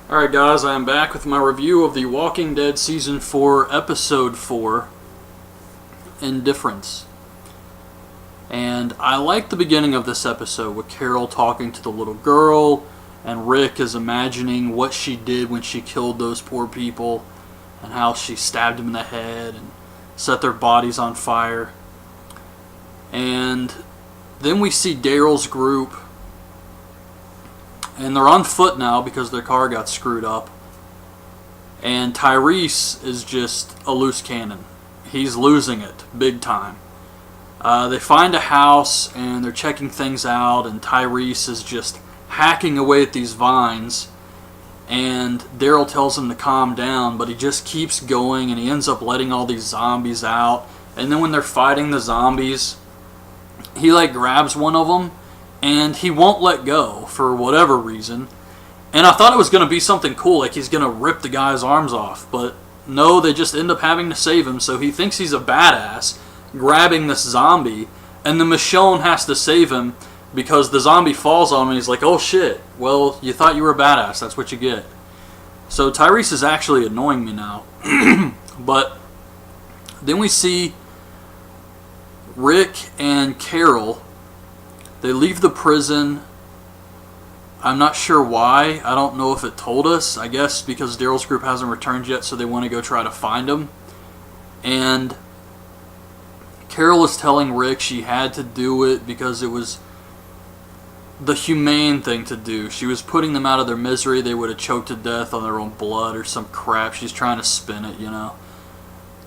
Alright guys, I am back with my review of The Walking Dead Season 4, Episode 4, Indifference. And I like the beginning of this episode with Carol talking to the little girl, and Rick is imagining what she did when she killed those poor people, and how she stabbed them in the head and set their bodies on fire. And then we see Daryl's group, and they're on foot now because their car got screwed up. And Tyreese is just a loose cannon. He's losing it big time. They find a house and they're checking things out, and Tyreese is just hacking away at these vines. And Daryl tells him to calm down, but he just keeps going, and he ends up letting all these zombies out. And then when they're fighting the zombies, he grabs one of them, and he won't let go for whatever reason. And I thought it was going to be something cool, like he's going to rip the guy's arms off. But no, they just end up having to save him, so he thinks he's a badass, grabbing this zombie. And then Michonne has to save him because the zombie falls on him, and he's like, oh shit, well, you thought you were a badass, that's what you get. So Tyreese is actually annoying me now. But then we see Rick and Carol. They leave the prison. I'm not sure why. I don't know if it told us. I guess because Daryl's group hasn't returned yet, so they want to go try to find him. And Carol is telling Rick she had to do it because it was the humane thing to do. She was putting them out of their misery. They would have choked to death on their own blood or some crap. She's trying to spin it, you know.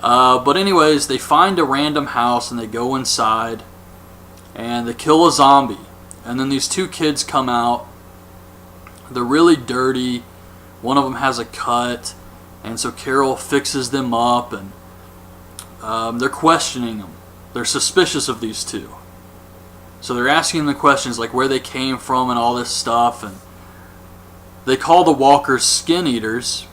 But anyways, they find a random house and they go inside. And they kill a zombie. And then these two kids come out. They're really dirty. One of them has a cut. And so Carol fixes them up. And they're questioning them. They're suspicious of these two. So they're asking them questions like where they came from and all this stuff. And they call the walkers skin eaters.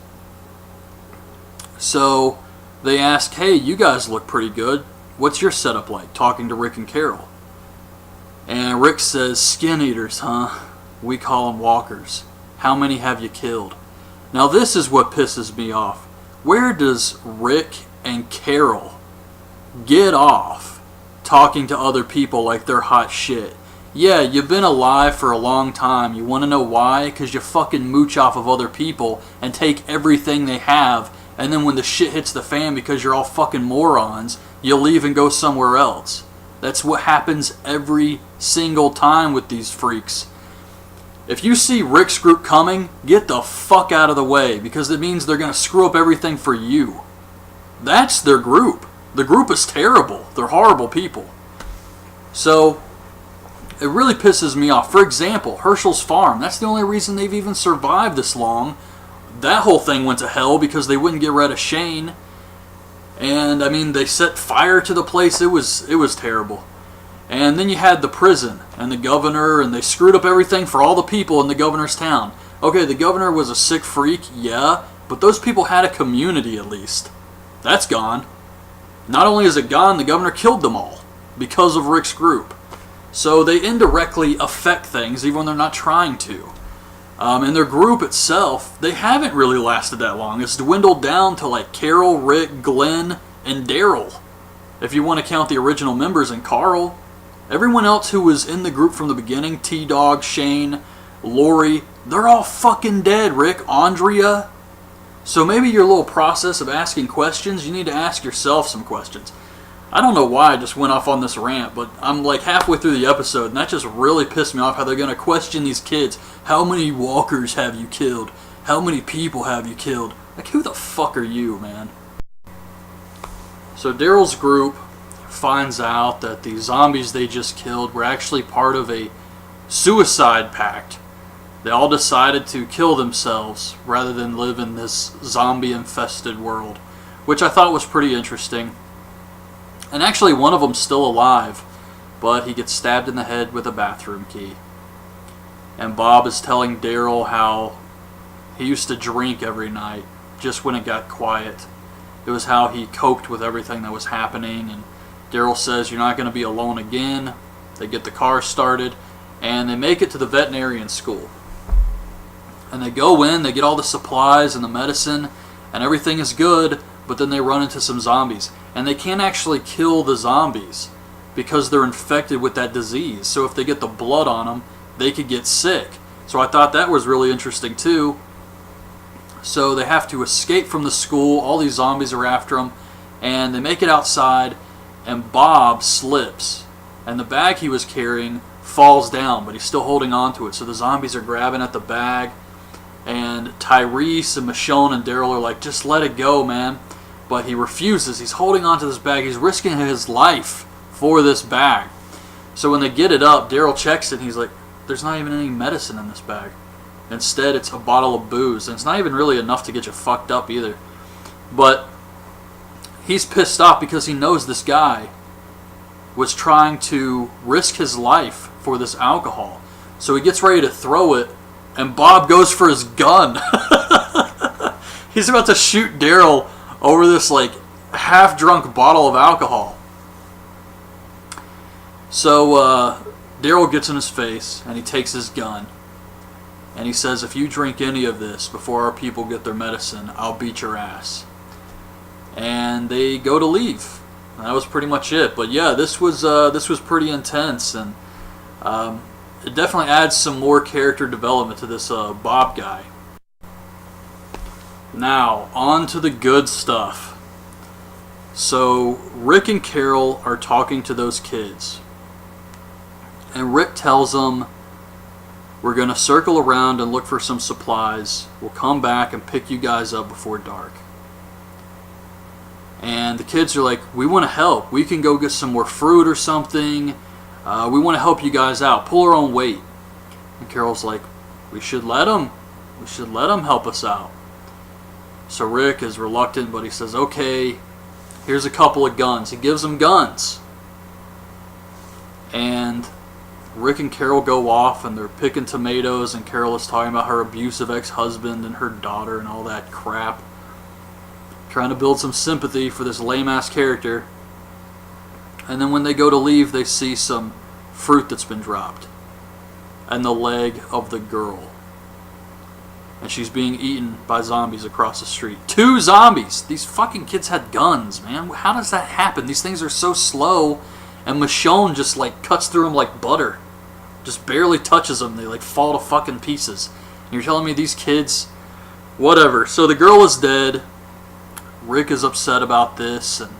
So they ask, hey, you guys look pretty good. What's your setup like? Talking to Rick and Carol. And Rick says, skin eaters, huh? We call them walkers. How many have you killed? Now this is what pisses me off. Where does Rick and Carol get off talking to other people like they're hot shit? Yeah, you've been alive for a long time. You want to know why? Because you fucking mooch off of other people and take everything they have. And then when the shit hits the fan because you're all fucking morons, you leave and go somewhere else. That's what happens every single time with these freaks. If you see Rick's group coming, get the fuck out of the way, because it means they're going to screw up everything for you. That's their group. The group is terrible. They're horrible people. So, it really pisses me off. For example, Herschel's farm. That's the only reason they've even survived this long. That whole thing went to hell because they wouldn't get rid of Shane. And, I mean, they set fire to the place. It was terrible. And then you had the prison and the governor, and they screwed up everything for all the people in the governor's town. Okay, the governor was a sick freak, yeah, but those people had a community at least. That's gone. Not only is it gone, the governor killed them all because of Rick's group. So they indirectly affect things even when they're not trying to. And their group itself, they haven't really lasted that long. It's dwindled down to like Carol, Rick, Glenn, and Daryl. If you want to count the original members and Carl. Everyone else who was in the group from the beginning, T-Dog, Shane, Lori, they're all fucking dead, Rick. Andrea. So maybe your little process of asking questions, you need to ask yourself some questions. I don't know why I just went off on this rant, but I'm like halfway through the episode, and that just really pissed me off how they're going to question these kids. How many walkers have you killed? How many people have you killed? Like, who the fuck are you, man? So Daryl's group finds out that the zombies they just killed were actually part of a suicide pact. They all decided to kill themselves rather than live in this zombie-infested world, which I thought was pretty interesting. And actually one of them's still alive, but he gets stabbed in the head with a bathroom key. And Bob is telling Daryl how he used to drink every night just when it got quiet. It was how he coped with everything that was happening. And Daryl says, you're not going to be alone again. They get the car started, and they make it to the veterinarian school. And they go in, they get all the supplies and the medicine, and everything is good, but then they run into some zombies. And they can't actually kill the zombies because they're infected with that disease. So if they get the blood on them, they could get sick. So I thought that was really interesting too. So they have to escape from the school. All these zombies are after them. And they make it outside, and Bob slips. And the bag he was carrying falls down, but he's still holding on to it. So the zombies are grabbing at the bag. And Tyreese and Michonne and Daryl are like, just let it go, man. But he refuses. He's holding on to this bag. He's risking his life for this bag. So when they get it up, Daryl checks it, and he's like, there's not even any medicine in this bag. Instead, it's a bottle of booze. And it's not even really enough to get you fucked up either. But he's pissed off because he knows this guy was trying to risk his life for this alcohol. So he gets ready to throw it, and Bob goes for his gun. He's about to shoot Daryl over this like half-drunk bottle of alcohol. So Daryl gets in his face, and he takes his gun. And he says, if you drink any of this before our people get their medicine, I'll beat your ass. And they go to leave. And that was pretty much it. But yeah, this was pretty intense, and it definitely adds some more character development to this Bob guy. Now, on to the good stuff. So, Rick and Carol are talking to those kids. And Rick tells them, we're going to circle around and look for some supplies. We'll come back and pick you guys up before dark. And the kids are like, we want to help. We can go get some more fruit or something. We want to help you guys out. Pull our own weight. And Carol's like, we should let them. We should let them help us out. So Rick is reluctant, but he says, okay, here's a couple of guns. He gives them guns. And Rick and Carol go off, and they're picking tomatoes, and Carol is talking about her abusive ex-husband and her daughter and all that crap. Trying to build some sympathy for this lame-ass character. And then when they go to leave, they see some fruit that's been dropped. And the leg of the girl. And she's being eaten by zombies across the street. 2 zombies! These fucking kids had guns, man. How does that happen? These things are so slow. And Michonne just like cuts through them like butter. Just barely touches them. They like fall to fucking pieces. And you're telling me these kids... Whatever. So the girl is dead. Rick is upset about this, and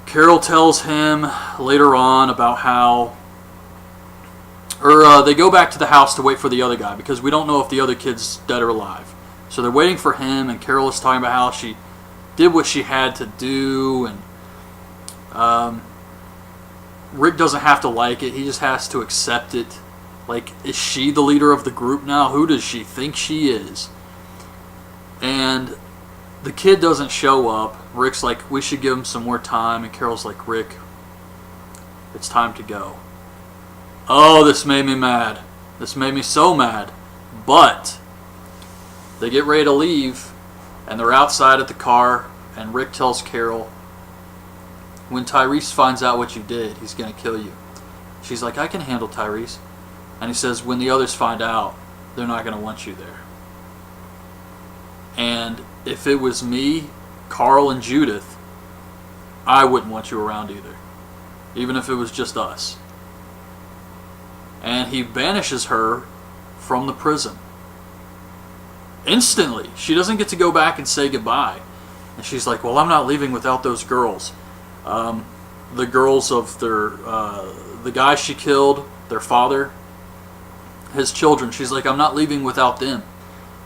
Carol tells him later on about how, they go back to the house to wait for the other guy, because we don't know if the other kid's dead or alive. So they're waiting for him, and Carol is talking about how she did what she had to do, and Rick doesn't have to like it, he just has to accept it. Like, is she the leader of the group now? Who does she think she is? And the kid doesn't show up. Rick's like, we should give him some more time. And Carol's like, Rick, it's time to go. Oh, this made me mad. This made me so mad. But they get ready to leave, and they're outside at the car, and Rick tells Carol, when Tyreese finds out what you did, he's going to kill you. She's like, I can handle Tyreese. And he says, when the others find out, they're not going to want you there. And if it was me, Carl, and Judith, I wouldn't want you around either. Even if it was just us. And he banishes her from the prison. Instantly. She doesn't get to go back and say goodbye. And she's like, well, I'm not leaving without those girls. The girls of the guy she killed, their father, his children. She's like, I'm not leaving without them.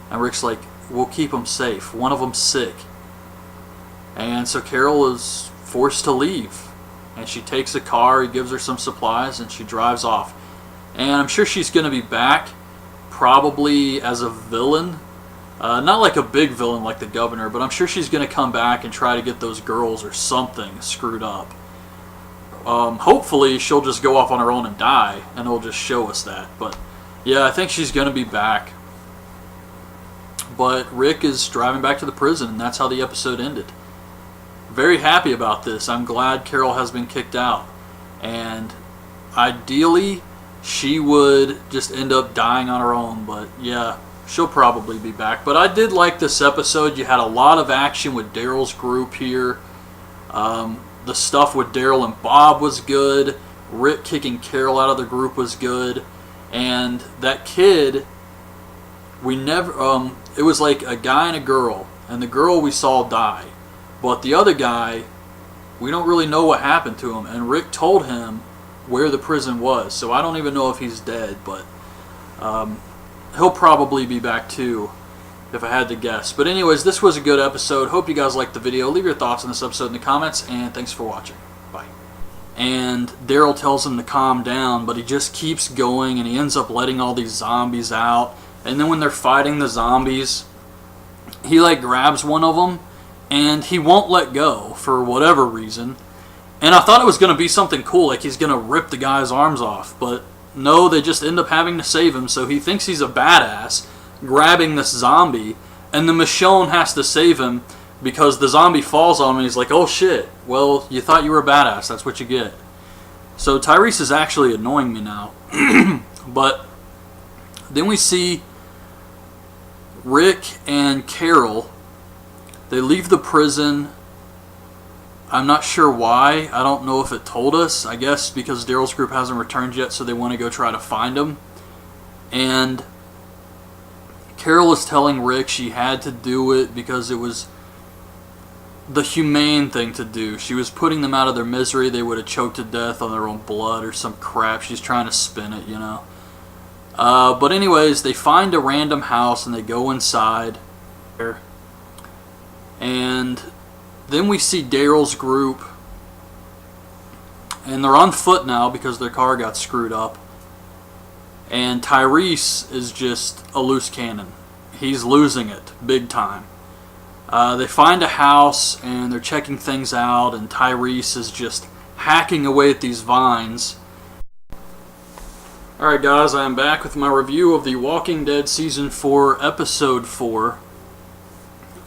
And Rick's like, we'll keep them safe. One of them's sick. And so Carol is forced to leave. And she takes a car, he gives her some supplies, and she drives off. And I'm sure she's going to be back, probably as a villain. Not like a big villain like the governor, but I'm sure she's going to come back and try to get those girls or something screwed up. Hopefully she'll just go off on her own and die, and it'll just show us that. But yeah, I think she's going to be back. But Rick is driving back to the prison, and that's how the episode ended. Very happy about this. I'm glad Carol has been kicked out. And ideally, she would just end up dying on her own. But yeah, she'll probably be back. But I did like this episode. You had a lot of action with Daryl's group here. The stuff with Daryl and Bob was good. Rick kicking Carol out of the group was good. And that kid, we never, it was like a guy and a girl. And the girl we saw die. But the other guy, we don't really know what happened to him. And Rick told him where the prison was. So I don't even know if he's dead. But he'll probably be back too, if I had to guess. But anyways, this was a good episode. Hope you guys liked the video. Leave your thoughts on this episode in the comments. And thanks for watching. Bye. And Daryl tells him to calm down. But he just keeps going. And he ends up letting all these zombies out. And then when they're fighting the zombies, he like grabs one of them. And he won't let go for whatever reason. And I thought it was going to be something cool, like he's going to rip the guy's arms off. But no, they just end up having to save him. So he thinks he's a badass, grabbing this zombie. And the Michonne has to save him because the zombie falls on him. And he's like, oh shit, well, you thought you were a badass. That's what you get. So Tyreese is actually annoying me now. But then we see Rick and Carol. They leave the prison. I'm not sure why. I don't know if it told us. I guess because Daryl's group hasn't returned yet, so they want to go try to find him. And Carol is telling Rick she had to do it because it was the humane thing to do. She was putting them out of their misery. They would have choked to death on their own blood or some crap. She's trying to spin it, you know. But anyways, they find a random house and they go inside. And then we see Daryl's group, and they're on foot now because their car got screwed up. And Tyreese is just a loose cannon. He's losing it big time. They find a house and they're checking things out, and Tyreese is just hacking away at these vines. Alright guys, I am back with my review of The Walking Dead Season 4, Episode 4.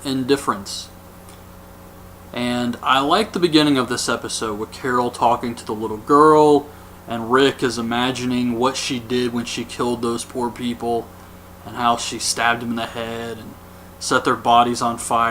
Indifference. And I like the beginning of this episode with Carol talking to the little girl, and Rick is imagining what she did when she killed those poor people and how she stabbed them in the head and set their bodies on fire.